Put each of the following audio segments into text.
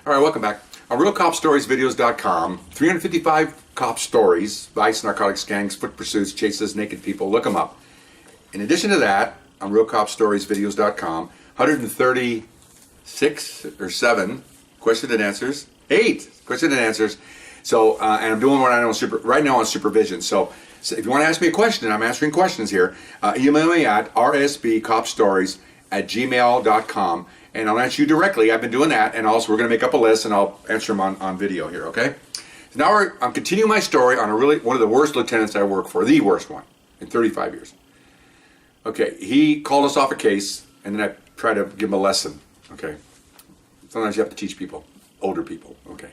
All right, welcome back. On RealCopStoriesVideos.com, 355 cop stories, vice, narcotics, gangs, foot pursuits, chases, naked people. Look them up. In addition to that, on RealCopStoriesVideos.com, 136 or 7 question and answers, 8 question and answers. So, and I'm doing right now on supervision. So if you want to ask me a question, I'm answering questions here. Email me at rsbcopstories@gmail.com. And I'll answer you directly. I've been doing that, and also we're going to make up a list, and I'll answer them on video here, okay? So now I'm continuing my story on one of the worst lieutenants I worked for, the worst one, in 35 years. Okay, he called us off a case, and then I tried to give him a lesson, okay? Sometimes you have to teach people, older people, okay?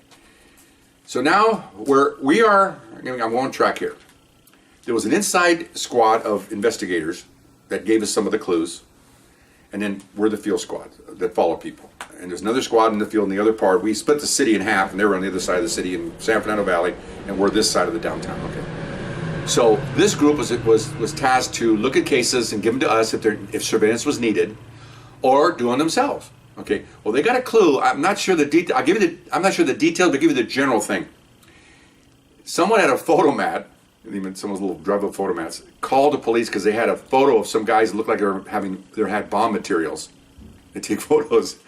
So now I'm on track here. There was an inside squad of investigators that gave us some of the clues. And then we're the field squad that follow people. And there's another squad in the field in the other part. We split the city in half, and they were on the other side of the city in San Fernando Valley, and we're this side of the downtown. Okay. So this group was tasked to look at cases and give them to us if surveillance was needed, or do them themselves. Okay. Well, they got a clue. I'm not sure the detail. I'm not sure the details, but I'll give you the general thing. Someone had a photomat. Even some of those little drug photomats, called the police because they had a photo of some guys that looked like they had bomb materials. They take photos,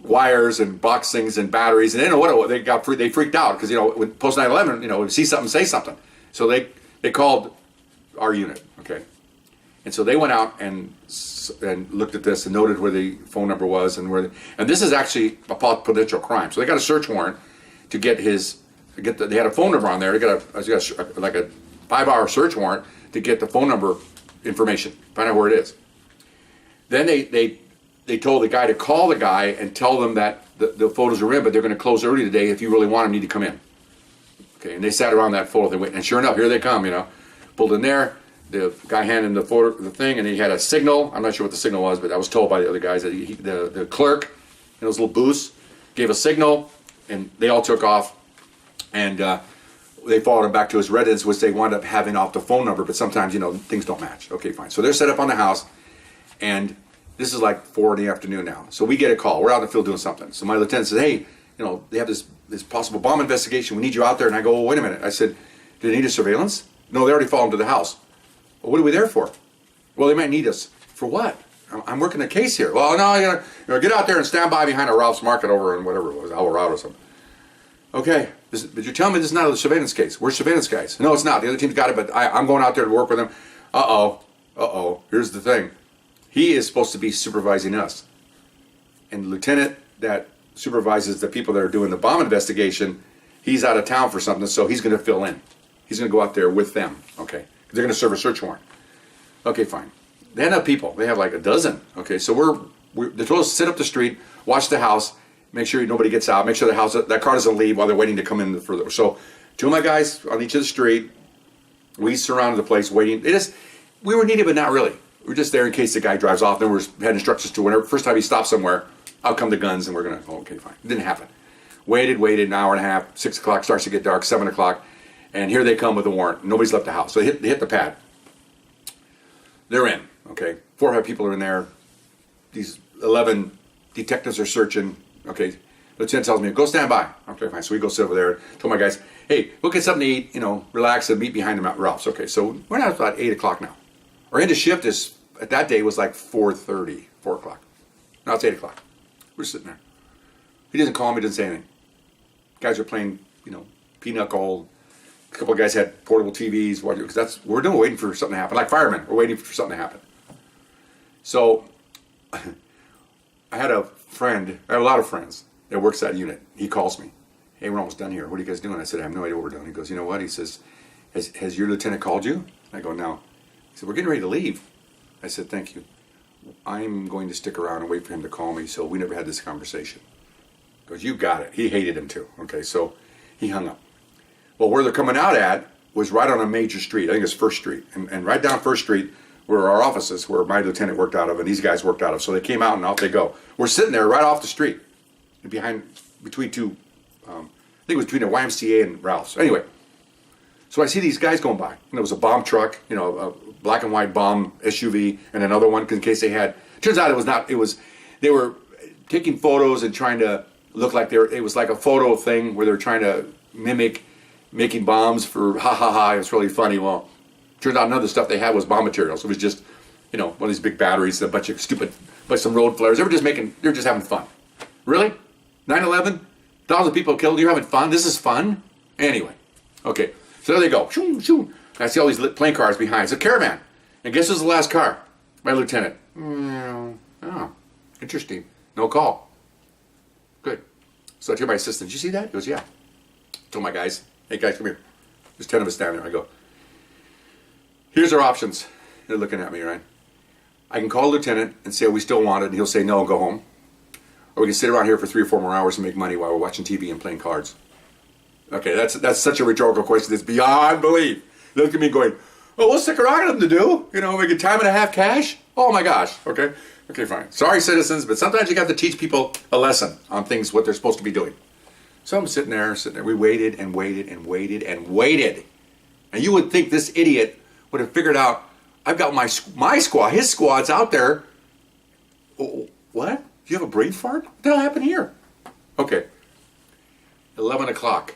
wires and boxings and batteries, and they know what they freaked out because when post 9/11, when see something, say something. So they called our unit, okay, and so they went out and looked at this and noted where the phone number was and and this is actually a potential crime. So they got a search warrant to get his. They had a phone number on there. They got like a 5-hour search warrant to get the phone number information, find out where it is. Then they told the guy to call the guy and tell them that the photos are in, but they're going to close early today. If you really want them, you need to come in. Okay, and they sat around that photo. They went, and sure enough, here they come. Pulled in there. The guy handed the thing, and he had a signal. I'm not sure what the signal was, but I was told by the other guys that the clerk in those little booths gave a signal, and they all took off. And they followed him back to his residence, which they wound up having off the phone number, but sometimes, things don't match. Okay, fine. So they're set up on the house, and this is like 4 in the afternoon now. So we get a call. We're out in the field doing something. So my lieutenant says, hey, they have this possible bomb investigation. We need you out there. And I go, well, wait a minute. I said, do they need a surveillance? No, they already followed him to the house. Well, what are we there for? Well, they might need us. For what? I'm working a case here. Well, no, you gotta get out there and stand by behind a Ralph's Market over in whatever it was, Alvarado or something. Okay, but you're telling me this is not a surveillance case. We're surveillance guys. No, it's not. The other team's got it, but I'm going out there to work with them. Uh-oh. Here's the thing. He is supposed to be supervising us. And the lieutenant that supervises the people that are doing the bomb investigation, he's out of town for something, so he's going to fill in. He's going to go out there with them, okay? They're going to serve a search warrant. Okay, fine. They had enough people. They have like a dozen. Okay, so they're supposed to sit up the street, watch the house, make sure nobody gets out, make sure that car doesn't leave while they're waiting to come in further. So 2 of my guys on each of the street, we surrounded the place waiting. We were needed, but not really. We were just there in case the guy drives off. Then we had instructions to whenever, first time he stops somewhere, out come the guns and we're going to, okay, fine. It didn't happen. Waited, an hour and a half, 6 o'clock, starts to get dark, 7 o'clock, and here they come with a warrant. Nobody's left the house. So they hit the pad. They're in, okay. 4 or 5 people are in there. These 11 detectives are searching. Okay, lieutenant tells me, go stand by. Okay, fine. So we go sit over there. Told my guys, hey, we'll get something to eat, relax and meet behind them at Ralph's. Okay, so we're now about 8 o'clock now. Our end of shift at that day was like 4:30, 4 o'clock. Now it's 8 o'clock. We're sitting there. He doesn't call me, doesn't say anything. Guys are playing, pinochle. A couple of guys had portable TVs. Because we're waiting for something to happen. Like firemen, we're waiting for something to happen. So I had a lot of friends that works that unit. He calls me. Hey, we're almost done here. What are you guys doing? I said, I have no idea what we're doing. He goes, you know what? He says, has your lieutenant called you? I go, no. He said, we're getting ready to leave. I said, thank you. I'm going to stick around and wait for him to call me, so we never had this conversation. He goes, you got it. He hated him too. Okay, so he hung up. Well, where they're coming out at was right on a major street. I think it's First Street. And right down First Street were our offices where my lieutenant worked out of and these guys worked out of. So they came out and off they go. We're sitting there right off the street, between two, I think it was between a YMCA and Ralph's. Anyway, so I see these guys going by. And there was a bomb truck, a black and white bomb SUV, and another one in case they had. Turns out they were taking photos and trying to looked like it was like a photo thing where they're trying to mimic making bombs for ha ha ha. It's really funny. Well, turned out none of the stuff they had was bomb materials. It was just, one of these big batteries, a bunch of some road flares. They were just having fun. Really? 9/11? Thousands of people killed. You're having fun? This is fun? Anyway. Okay. So there they go. Shoo, shoo. I see all these plane cars behind. It's a Caravan. And guess who's the last car? My lieutenant. Oh, interesting. No call. Good. So I tell my assistant, did you see that? He goes, yeah. I told my guys, hey guys, come here. There's 10 of us down there. I go, here's our options. They're looking at me, right? I can call the lieutenant and say we still want it, and he'll say no, go home. Or we can sit around here for 3 or 4 more hours and make money while we're watching TV and playing cards. Okay, that's such a rhetorical question. It's beyond belief. They look at me going, oh, we'll stick around with them to do. We get time and a half cash. Oh my gosh. Okay, fine. Sorry, citizens, but sometimes you got to teach people a lesson on things, what they're supposed to be doing. So I'm sitting there. We waited and waited and waited and waited. And you would think this idiot would have figured out, I've got my squad, his squad's out there. Oh, what? Do you have a brain fart? What the hell happened here? Okay. 11 o'clock.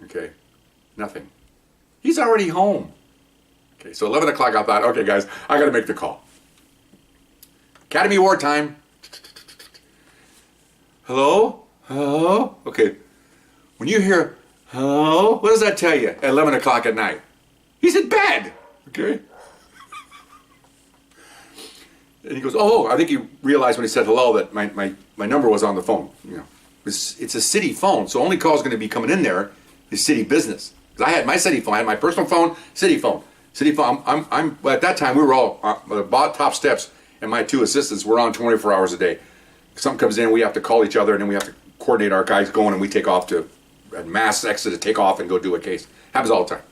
Okay. Nothing. He's already home. Okay, so 11 o'clock I thought, okay guys, I got to make the call. Academy War time. Hello? Hello? Okay. When you hear, hello, what does that tell you at 11 o'clock at night? He's in bed. Okay. And he goes, oh, I think he realized when he said hello that my number was on the phone. It's a city phone, so only calls going to be coming in there is city business. Because I had my city phone, I had my personal phone, city phone. City phone, at that time we were all on the top steps, and my 2 assistants were on 24 hours a day. Something comes in, we have to call each other, and then we have to coordinate our guys going, and we take off to a mass exit to take off and go do a case. Happens all the time.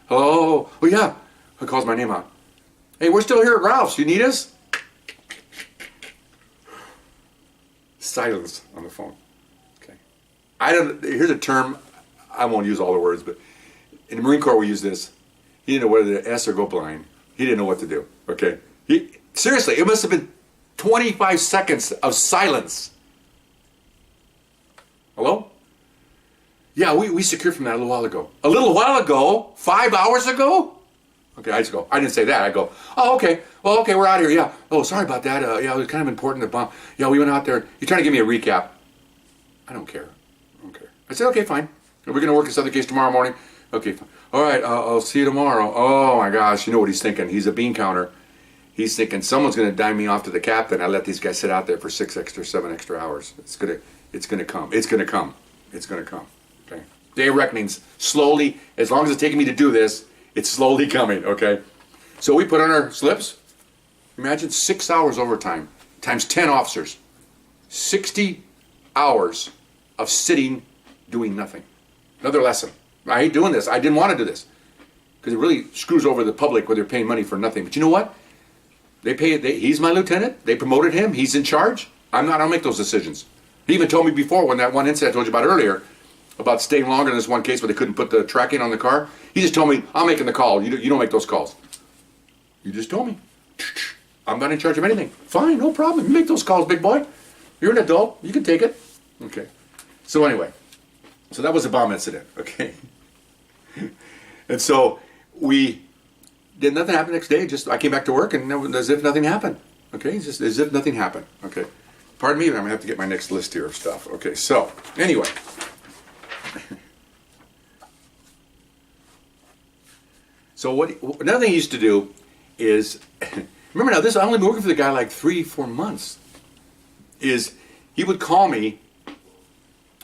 Hello? Oh yeah. He calls my name out. Hey, we're still here at Ralph's. You need us? Silence on the phone. Okay. Here's a term, I won't use all the words, but in the Marine Corps we use this. He didn't know whether to S or go blind. He didn't know what to do. Okay. Seriously, it must have been 25 seconds of silence. Hello? Yeah, we secured from that a little while ago. A little while ago? 5 hours ago? Okay, I just go, I didn't say that. I go, oh, okay. Well, okay, we're out here. Yeah. Oh, sorry about that. Yeah, it was kind of important to bomb. Yeah, we went out there. You're trying to give me a recap. I don't care. I said, okay, fine. We're going to work this other case tomorrow morning. Okay, fine. All right, I'll see you tomorrow. Oh, my gosh. You know what he's thinking. He's a bean counter. He's thinking someone's going to dime me off to the captain. I let these guys sit out there for 7 extra hours. It's going to come. Okay. Day of reckoning's slowly, as long as it's taking me to do this, it's slowly coming, okay? So we put on our slips. Imagine 6 hours overtime times 10 officers. 60 hours of sitting doing nothing. Another lesson. I hate doing this. I didn't want to do this because it really screws over the public when they're paying money for nothing. But you know what? He's my lieutenant. They promoted him. He's in charge. I don't make those decisions. He even told me before when that one incident I told you about earlier about staying longer in this one case where they couldn't put the tracking on the car. He just told me, I'm making the call. You don't make those calls. You just told me. I'm not in charge of anything. Fine, no problem. You make those calls, big boy. You're an adult. You can take it. Okay. So anyway, that was a bomb incident. Okay. And so nothing happened the next day. I came back to work and as if nothing happened. Okay, just as if nothing happened. Okay. Pardon me, but I'm going to have to get my next list here of stuff. Okay, so anyway. So another thing he used to do is, remember now, I only been working for the guy like 3-4 months, is he would call me.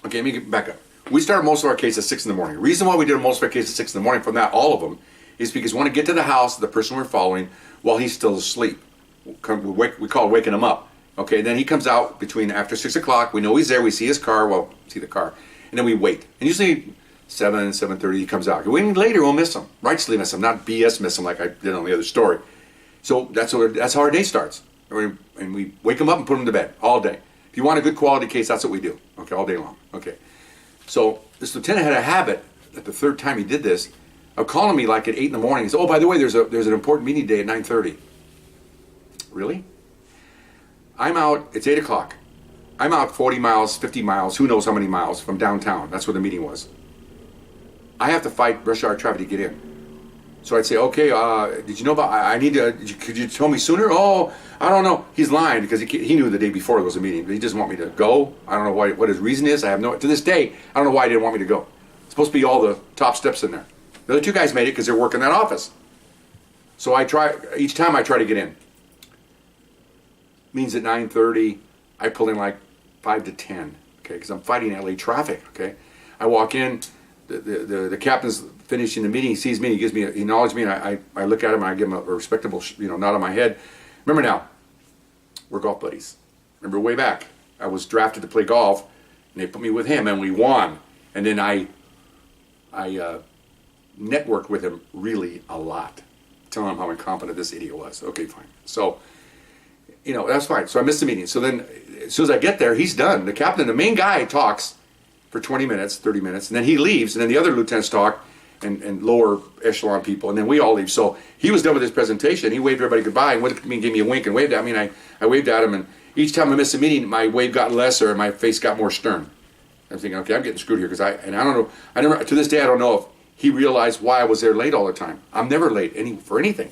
Okay, let me get back up. We started most of our cases at 6 in the morning. The reason why we did most of our cases at 6 in the morning, from that, all of them, is because we want to get to the house of the person we're following while he's still asleep. We call it waking him up. Okay, then he comes out after 6 o'clock. We know he's there. We see his car. See the car. And then we wait. And usually 7:30 he comes out. Waiting later, we'll miss him. Rightfully miss him, not BS miss him like I did on the other story. So that's how our day starts. And we wake him up and put him to bed all day. If you want a good quality case, that's what we do. Okay, all day long. Okay. So this lieutenant had a habit, at the third time he did this, of calling me like at 8 in the morning. He said, oh, by the way, there's an important meeting today at 9:30. Really? I'm out, it's 8 o'clock. I'm out 40 miles, 50 miles, who knows how many miles from downtown. That's where the meeting was. I have to fight rush hour traffic to get in. So I'd say, okay, did you know about, I need to, could you tell me sooner? Oh, I don't know. He's lying because he knew the day before there was a meeting. But he doesn't want me to go. I don't know what his reason is. I have no, to this day, I don't know why he didn't want me to go. It's supposed to be all the top steps in there. The other two guys made it because they're working that office. So each time I try to get in. Means at 9:30, I pull in like 5 to 10, okay, because I'm fighting LA traffic, okay. I walk in, the captain's finishing the meeting, he sees me, he acknowledges me, and I look at him and I give him a respectable, nod on my head. Remember now, we're golf buddies. Remember way back, I was drafted to play golf, and they put me with him, and we won. And then I networked with him really a lot, telling him how incompetent this idiot was. Okay, fine. So, that's fine. So I missed the meeting. So then, as soon as I get there, he's done. The captain, the main guy, talks for 20 minutes, 30 minutes, and then he leaves, and then the other lieutenants talk, and lower echelon people, and then we all leave. So he was done with his presentation. He waved everybody goodbye, and looked at me and gave me a wink and waved at me, and I waved at him, and each time I missed a meeting, my wave got lesser, and my face got more stern. I'm thinking, okay, I'm getting screwed here, because I don't know, to this day, I don't know if he realized why I was there late all the time. I'm never late for anything.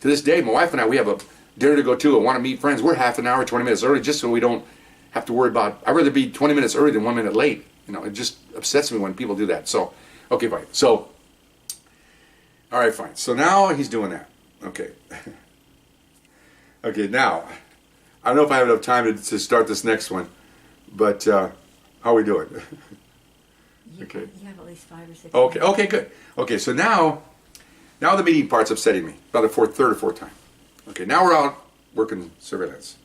To this day, my wife and I, we have a dinner to go to and want to meet friends. We're half an hour, 20 minutes early, just so we don't have to worry about, I'd rather be 20 minutes early than 1 minute late. It just upsets me when people do that. So, okay, fine. So, all right, fine. So now he's doing that. Okay. Okay, now, I don't know if I have enough time to start this next one, but how are we doing? Okay. You have at least 5 or 6. Okay, good. Okay, so now the meeting part's upsetting me, about the third or fourth time. Okay, now we're out working surveillance.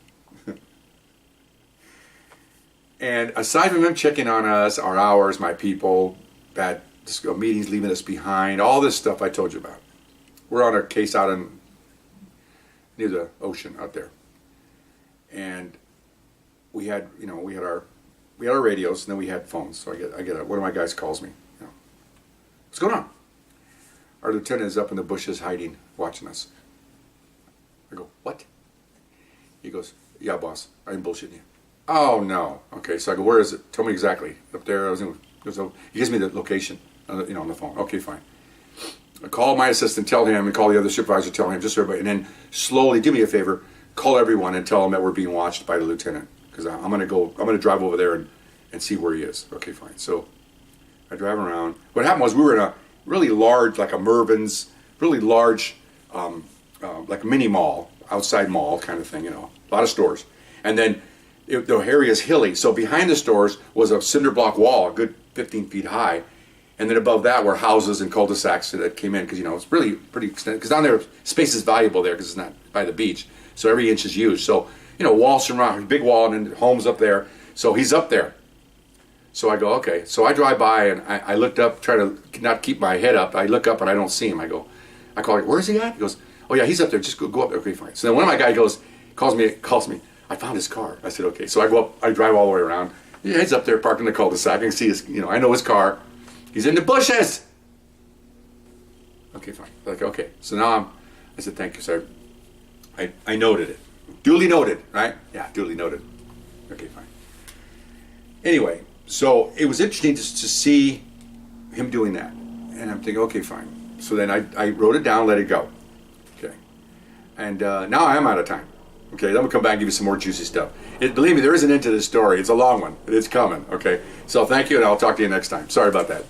And aside from him checking on us, our hours, my people, bad meetings leaving us behind, all this stuff I told you about. We're on a case out near the ocean out there. And we had our radios, and then we had phones. So I get one of my guys calls me. What's going on? Our lieutenant is up in the bushes hiding, watching us. I go, what? He goes, yeah, boss, I'm bullshitting you. Oh, no. Okay, so I go, where is it? Tell me exactly. Up there. He gives me the location, on the phone. Okay, fine. I call my assistant, tell him, and call the other supervisor, tell him, just everybody, and then slowly, do me a favor, call everyone and tell them that we're being watched by the lieutenant, because I'm going to drive over there and see where he is. Okay, fine. So I drive around. What happened was we were in a really large, like a Mervyn's, really large, like a mini mall, outside mall kind of thing, a lot of stores. And then the area is hilly, so behind the stores was a cinder block wall, a good 15 feet high, and then above that were houses and cul-de-sacs that came in, because it's really pretty extended, because down there space is valuable there because it's not by the beach, so every inch is used. So walls surround, big wall, and then homes up there. So he's up there. So I go, okay. So I drive by and I looked up, try to not keep my head up. I look up and I don't see him. I call him, where's he at? He goes, oh yeah, he's up there. Just go up there. Okay, fine. So then one of my guys calls me. I found his car. I said, okay. So I go up, I drive all the way around. Yeah, he's up there parked in the cul-de-sac. I can see his, I know his car. He's in the bushes. Okay, fine. Okay. So now I said, thank you, sir. I noted it. Duly noted, right? Yeah, duly noted. Okay, fine. Anyway, so it was interesting just to see him doing that. And I'm thinking, okay, fine. So then I wrote it down, let it go. Okay. And now I am out of time. Okay, then we'll come back and give you some more juicy stuff. Believe me, there is an end to this story. It's a long one, but it's coming. Okay. So thank you, and I'll talk to you next time. Sorry about that.